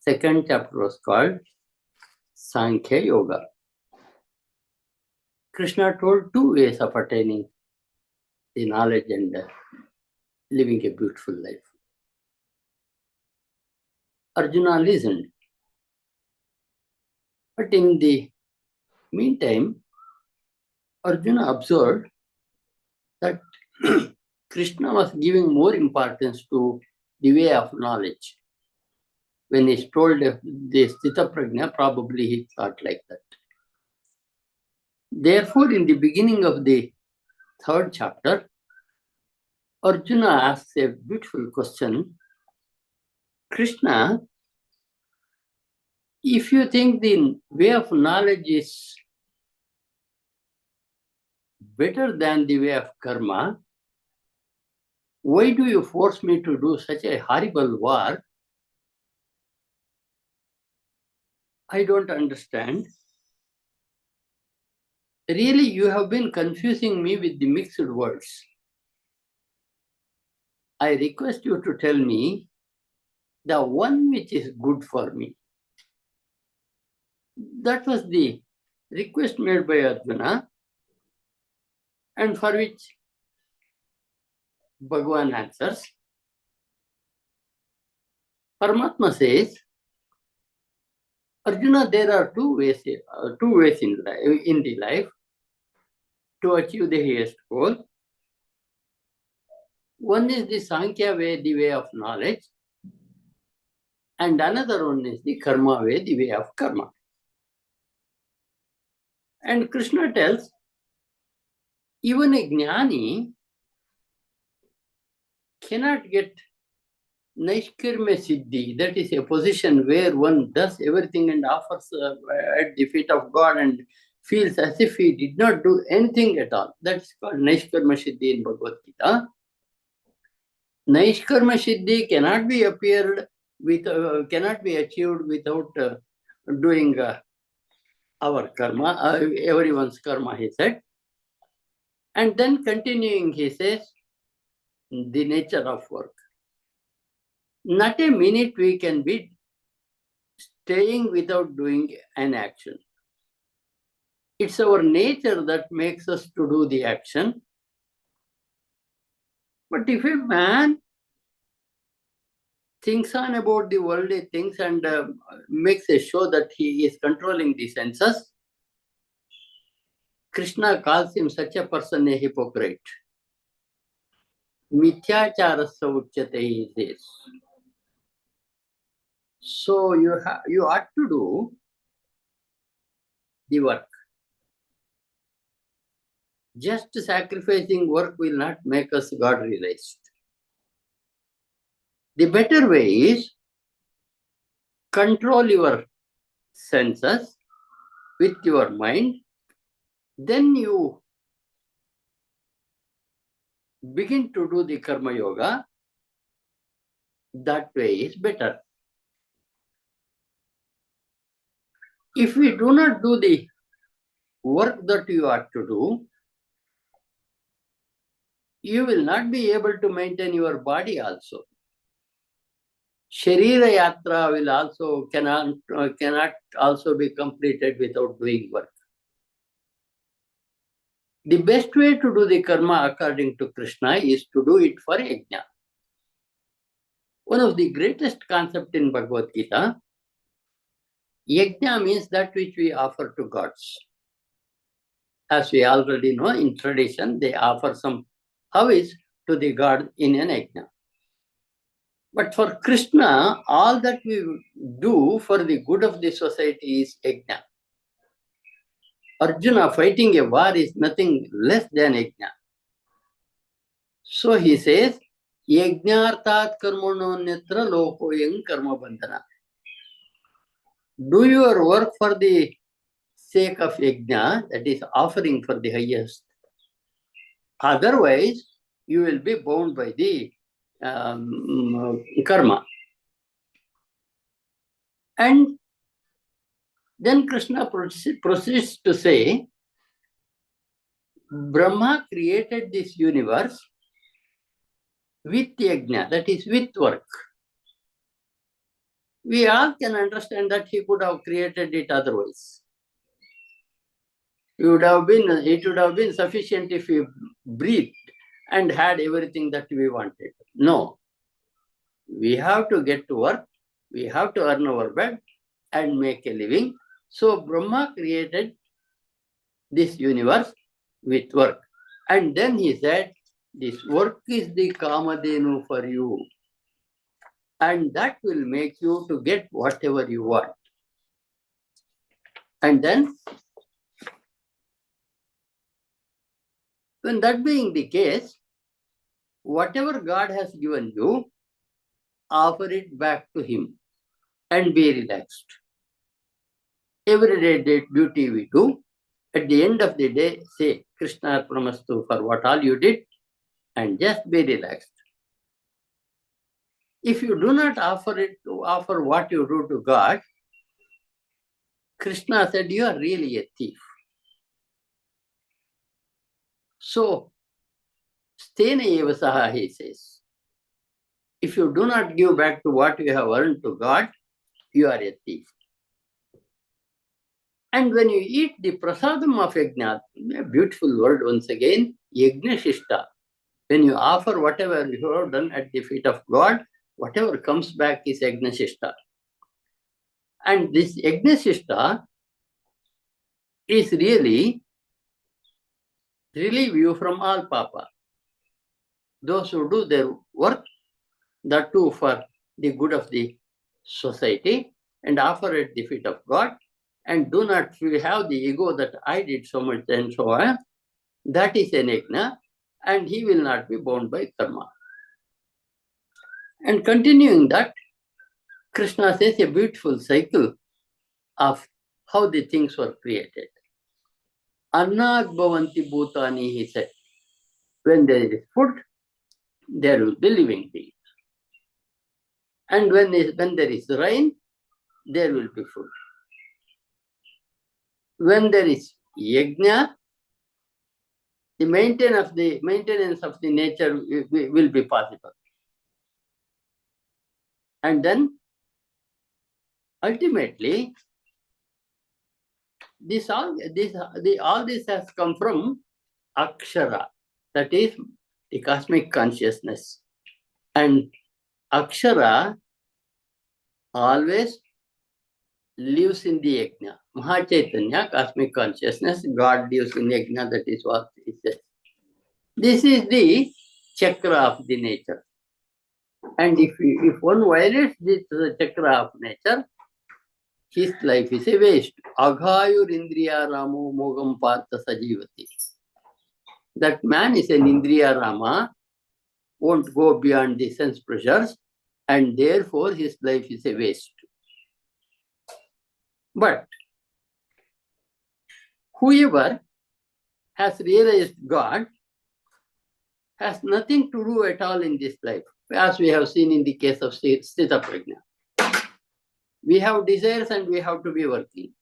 Second chapter was called Sankhya Yoga. Krishna told two ways of attaining the knowledge and living a beautiful life. Arjuna listened. But in the meantime, Arjuna observed that Krishna was giving more importance to the way of knowledge. When he told the Sthita Prajna, probably he thought like that. Therefore, in the beginning of the third chapter, Arjuna asks a beautiful question. Krishna, if you think the way of knowledge is better than the way of karma, why do you force me to do such a horrible war? I don't understand. Really, you have been confusing me with the mixed words. I request you to tell me the one which is good for me. That was the request made by Arjuna, and for which Bhagavan answers. Paramatma says, Arjuna, there are two ways in the life to achieve the highest goal. One is the Sankhya way, the way of knowledge, and another one is the Karma way, the way of karma. And Krishna tells, even a jnani cannot get Naishkarma Siddhi, that is a position where one does everything and offers at the feet of God and feels as if he did not do anything at all. That's called Naishkarma Siddhi in Bhagavad Gita. Naishkarma Siddhi cannot be achieved without doing our karma, everyone's karma, he said. And then continuing, he says, the nature of work. Not a minute we can be staying without doing an action. It's our nature that makes us to do the action. But if a man thinks on about the worldly things and makes a show that he is controlling the senses, Krishna calls him such a person a hypocrite. Mithyacharasya uchyate, he says. So you ought to do the work. Just sacrificing work will not make us God realized. The better way is control your senses with your mind. Then you begin to do the karma yoga. That way is better. If we do not do the work that you ought to do, you will not be able to maintain your body also. Sharira yatra will also cannot also be completed without doing work. The best way to do the karma according to Krishna is to do it for yajna. One of the greatest concepts in Bhagavad Gita, yajna means that which we offer to gods. As we already know, in tradition, they offer some havis to the god in an yajna. But for Krishna, all that we do for the good of the society is yajna. Arjuna fighting a war is nothing less than yajna. So he says, yajnartat karmano netra lokoyam karma bandhana. Do your work for the sake of yajna, that is offering for the highest. Otherwise, you will be bound by the karma. And then Krishna proceeds to say, Brahma created this universe with yajna, that is with work. We all can understand that he could have created it otherwise. It would have been sufficient if we breathed and had everything that we wanted. No. We have to get to work, we have to earn our bread and make a living. So Brahma created this universe with work. And then he said, this work is the Kamadhenu for you. And that will make you to get whatever you want. And then, when that being the case, whatever God has given you, offer it back to him and be relaxed. Every day duty we do, at the end of the day, say Krishna Arpanamastu for what all you did and just be relaxed. If you do not offer what you do to God, Krishna said, you are really a thief. So, stena eva saha, he says. If you do not give back to what you have earned to God, you are a thief. And when you eat the prasadam of yajna, a beautiful word once again, yajna shishta. When you offer whatever you have done at the feet of God, whatever comes back is yajna shishta. And this yajna shishta is really relieve you from all papa. Those who do their work, that too for the good of the society, and offer at the feet of God, and do not have the ego that I did so much and so on, that is an yajna, and he will not be bound by karma. And continuing that, Krishna says a beautiful cycle of how the things were created. Annad bhavanti bhutani, he said. When there is food, there will be living things. And when there is rain, there will be food. When there is yajna, the maintenance of the nature will be possible. And then ultimately, all this has come from Akshara, that is the cosmic consciousness. And Akshara always lives in the yajna. Mahachaitanya, cosmic consciousness, God lives in yajna, that is what he says. This is the chakra of the nature. And if one violates this chakra of nature, his life is a waste. Aghayur indriya ramo mogam partha sajivati. That man is an indriya rama, won't go beyond the sense pleasures, and therefore his life is a waste. But whoever has realized God has nothing to do at all in this life, as we have seen in the case of Sthita Prajna. We have desires and we have to be working.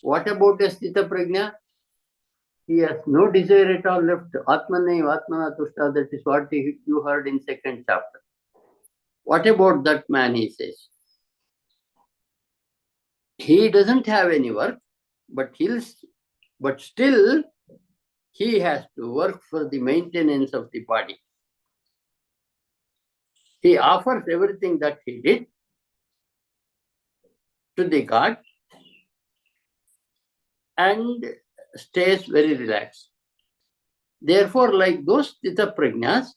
What about a Sthita Prajna? He has no desire at all left. Atmanaiva Atmana Tushta, that is what you heard in second chapter. What about that man, he says? He doesn't have any work, but still he has to work for the maintenance of the body. He offers everything that he did to the God and stays very relaxed. Therefore, like those Sthita Prajnas,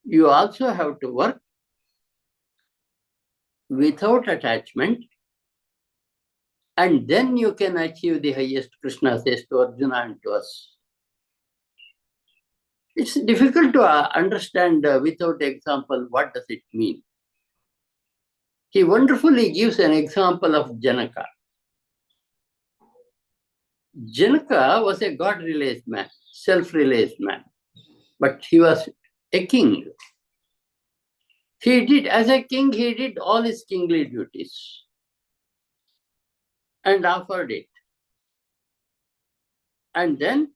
you also have to work without attachment, and then you can achieve the highest. Krishna says to Arjuna and to us. It's difficult to understand without example what does it mean. He wonderfully gives an example of Janaka. Janaka was a God-realized man, self-realized man, but he was a king. As a king, he did all his kingly duties and offered it. And then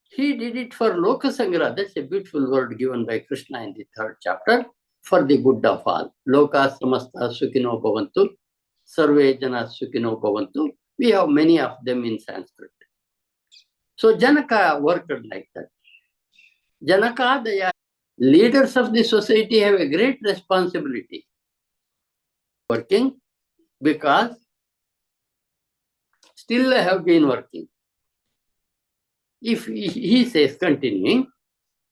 he did it for Lokasangra. That's a beautiful word given by Krishna in the third chapter. for the good of all. Loka samasta sukhino bhavantu, sarve jana sukhino bhavantu. We have many of them in Sanskrit. So Janaka worked like that. Janaka, the leaders of the society have a great responsibility working because still I have been working. If he says continuing,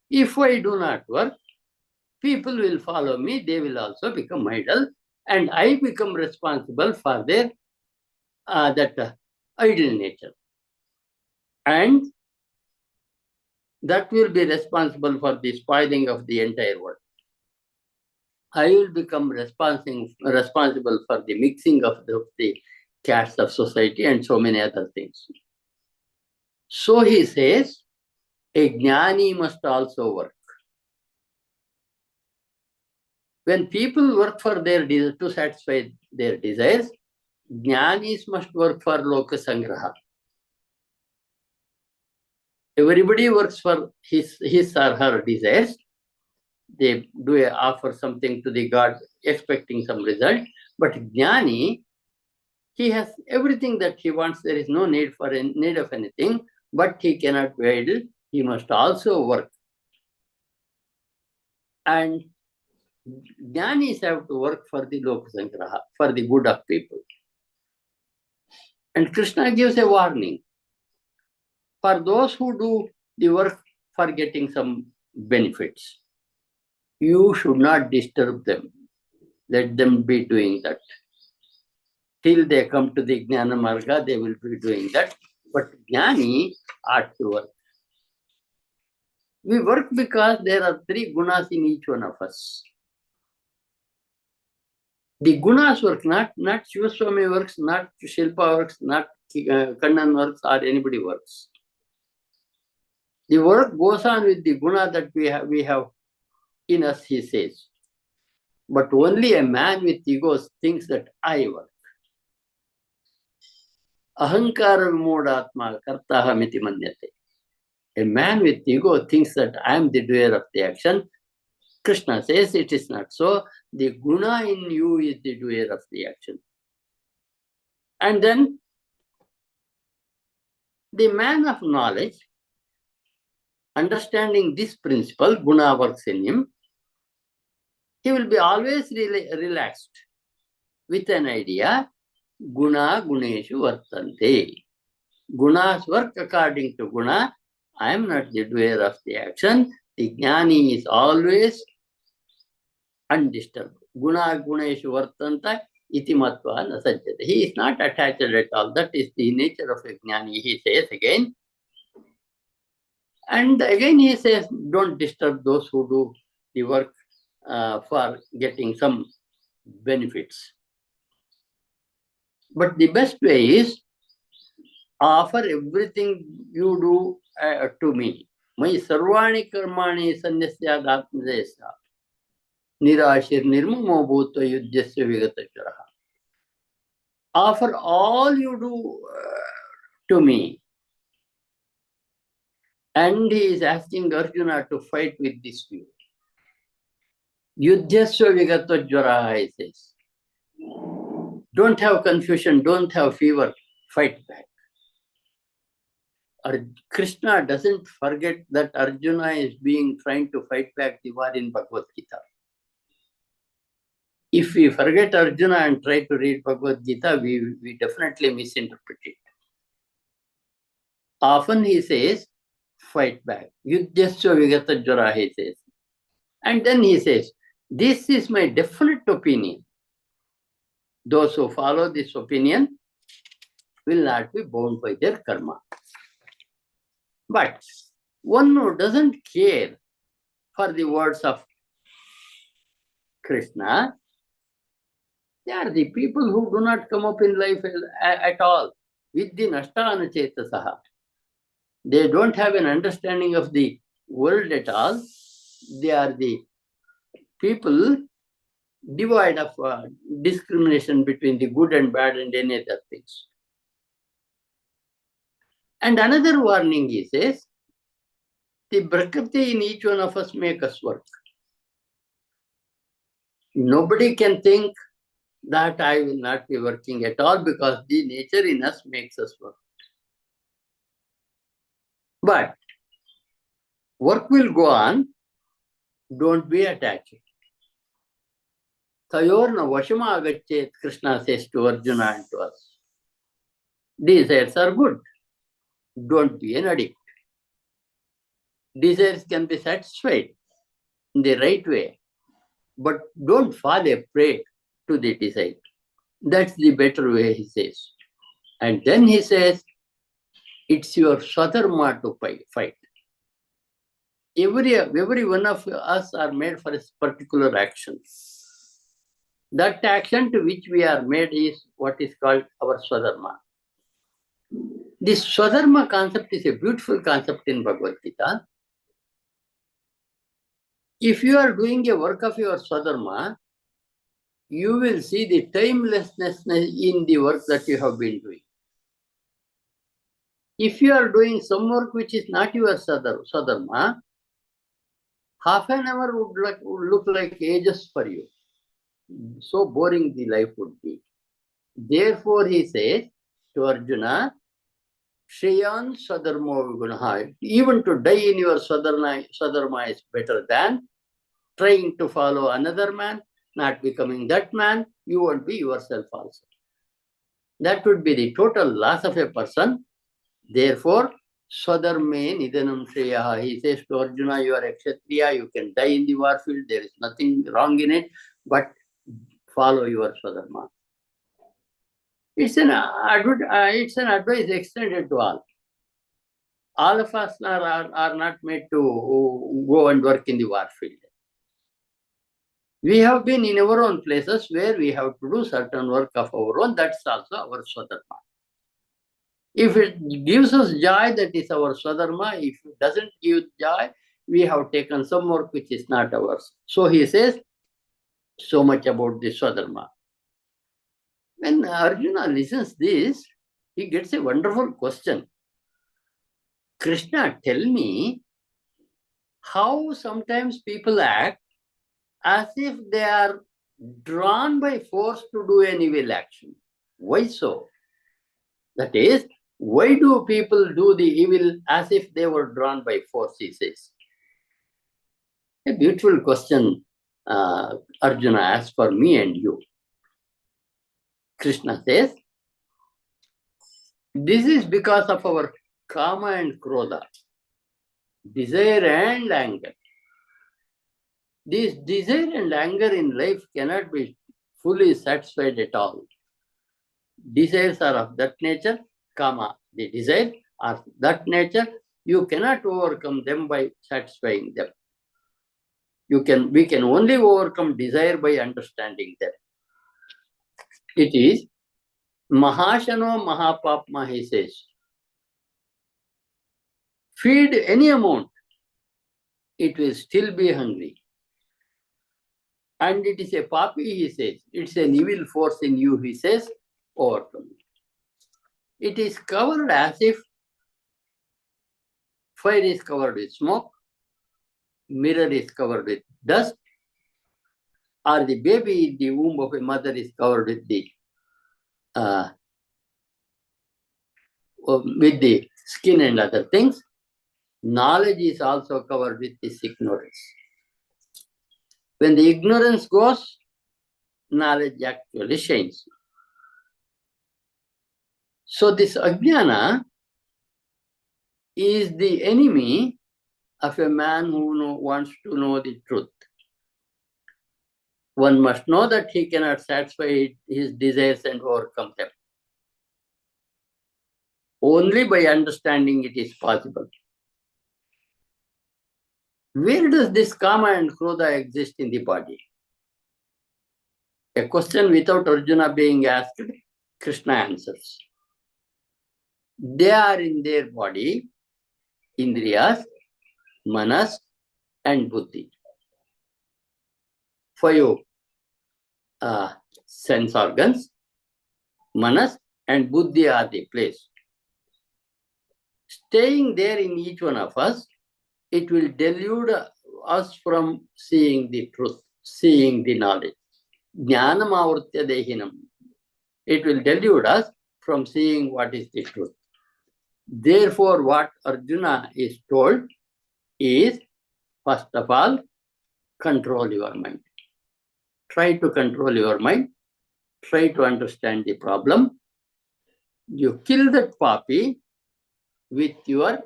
if I do not work, people will follow me, they will also become idle, and I become responsible for their idle nature. And that will be responsible for the spoiling of the entire world. I will become responsible for the mixing of the castes of society and so many other things. So he says, a jnani must also work. When people work for to satisfy their desires, jnanis must work for loka sangraha. Everybody works for his or her desires. They offer something to the God expecting some result. But jnani, he has everything that he wants. There is no need of anything, but he cannot be idle. He must also work. And jnanis have to work for the loka sangraha, for the good of people. And Krishna gives a warning. For those who do the work for getting some benefits, you should not disturb them. Let them be doing that. Till they come to the Jnana Marga, they will be doing that. But Jnani ought to work. We work because there are 3 gunas in each one of us. The gunas work, not Shivaswami works, not Shilpa works, not Kannan works, or anybody works. The work goes on with the guna that we have in us, he says. But only a man with ego thinks that I work. Ahankara vimodatma kartahamiti manyate. A man with ego thinks that I am the doer of the action. Krishna says it is not so. The guna in you is the doer of the action. And then the man of knowledge, understanding this principle, guna works in him, he will be always relaxed with an idea, guna guneshu vartante. Gunas work according to guna. I am not the doer of the action. The jnani is always undisturbed. Guna guneshu vartanta iti matva na sajjate. He is not attached at all. That is the nature of a jnani, he says again. And again he says, don't disturb those who do the work for getting some benefits. But the best way is, offer everything you do to me. Mai sarvani karmani sanyasya atmajayasya nirashir nirmamo bhutva yudhyasya vigatacharaha. Offer all you do to me. And he is asking Arjuna to fight with this view. Yudhyasya vigatacharaha, he says. Don't have confusion, don't have fever, fight back. Krishna doesn't forget that Arjuna is trying to fight back the war in Bhagavad Gita. If we forget Arjuna and try to read Bhagavad Gita, we definitely misinterpret it. Often he says, fight back. Yudhyasya vigatacharaha, he says. And then he says, this is my definite opinion. Those who follow this opinion will not be bound by their karma. But one who doesn't care for the words of Krishna, they are the people who do not come up in life at all. Vidhi nashtana chetasaha. They don't have an understanding of the world at all. They are the people devoid of discrimination between the good and bad and any other things. And another warning he says, the Prakriti in each one of us make us work. Nobody can think that I will not be working at all because the nature in us makes us work. But work will go on. Don't be attached. Tayorna Vashama Agachet, Krishna says to Arjuna and to us. Desires are good. Don't be an addict. Desires can be satisfied in the right way, but don't fall a prey to the desire. That's the better way, he says. And then he says, it's your swadharma to fight. Every one of us are made for a particular action. That action to which we are made is what is called our swadharma. This swadharma concept is a beautiful concept in Bhagavad Gita. If you are doing a work of your swadharma, you will see the timelessness in the work that you have been doing. If you are doing some work which is not your swadharma, half an hour would look like ages for you. So boring the life would be. Therefore, he says to Arjuna, Shreyan Swadharma Vigunaha. Even to die in your swadharma is better than trying to follow another man, not becoming that man. You won't be yourself also. That would be the total loss of a person. Therefore, Swadharme Nidanam Shreyaha. He says to Arjuna, you are a Kshatriya, you can die in the war field, there is nothing wrong in it, but follow your Swadharma. It's an advice extended to all. All of us are not made to go and work in the war field. We have been in our own places where we have to do certain work of our own. That's also our Swadharma. If it gives us joy, that is our Swadharma. If it doesn't give joy, we have taken some work which is not ours. So he says so much about the Swadharma. When Arjuna listens this, he gets a wonderful question. Krishna, tell me how sometimes people act as if they are drawn by force to do an evil action. Why so? That is, why do people do the evil as if they were drawn by force, he says. A beautiful question Arjuna asks for me and you. Krishna says, this is because of our kama and krodha, desire and anger. This desire and anger in life cannot be fully satisfied at all. Desires are of that nature, kama, the desire are that nature. You cannot overcome them by satisfying them. We can only overcome desire by understanding them. It is Mahashano Mahapapma, he says. Feed any amount, it will still be hungry. And it is a papi, he says. It's an evil force in you, he says, overcome it. It is covered as if fire is covered with smoke, mirror is covered with dust, or the baby in the womb of a mother is covered with the skin and other things. Knowledge is also covered with this ignorance. When the ignorance goes, knowledge actually shines. So this ajnana is the enemy of a man who wants to know the truth. One must know that he cannot satisfy his desires and overcome them. Only by understanding it is possible. Where does this kama and krodha exist in the body? A question without Arjuna being asked, Krishna answers. They are in their body, indriyas, manas, and buddhi. 5 sense organs, manas and buddhi are the place. Staying there in each one of us, it will delude us from seeing the truth, seeing the knowledge. Jnanam avrtya dehinam. It will delude us from seeing what is the truth. Therefore, what Arjuna is told is, first of all, control your mind. Try to control your mind. Try to understand the problem. You kill that puppy with your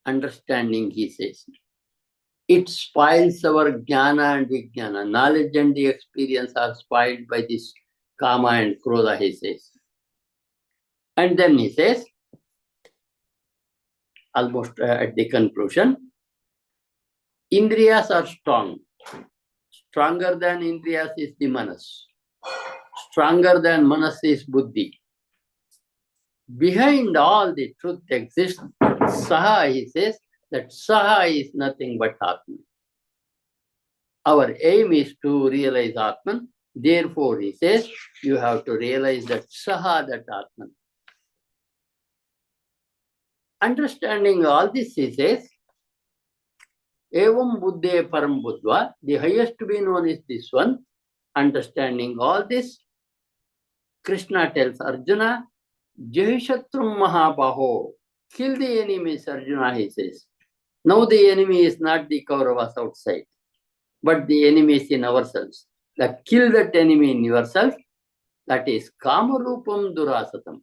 understanding, he says. It spoils our jnana and vijnana. Knowledge and the experience are spoiled by this kama and krodha, he says. And then he says, almost at the conclusion, Indriyas are strong. Stronger than Indriyas is the manas. Stronger than manas is buddhi. Behind all the truth exists Saha, he says, that Saha is nothing but Atman. Our aim is to realize Atman. Therefore, he says, you have to realize that Saha, that Atman. Understanding all this, he says, Evam Buddhe Param Buddha, the highest to be known is this one. Understanding all this, Krishna tells Arjuna, Jahishatrum Mahabaho, kill the enemies, Arjuna, he says. Now the enemy is not the Kauravas outside, but the enemy is in ourselves. That kill that enemy in yourself, that is Kamarupam Durasatam.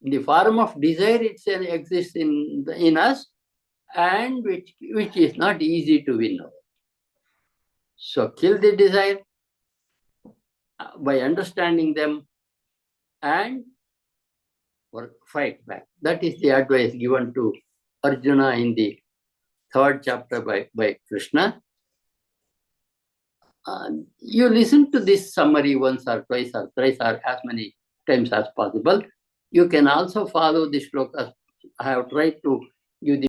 In the form of desire, it exists in us, and which is not easy to win over. So kill the desire by understanding them and fight back. That is the advice given to Arjuna in the 3rd chapter by Krishna. You listen to this summary once or twice or thrice or as many times as possible. You can also follow the shlokas. I have tried to give the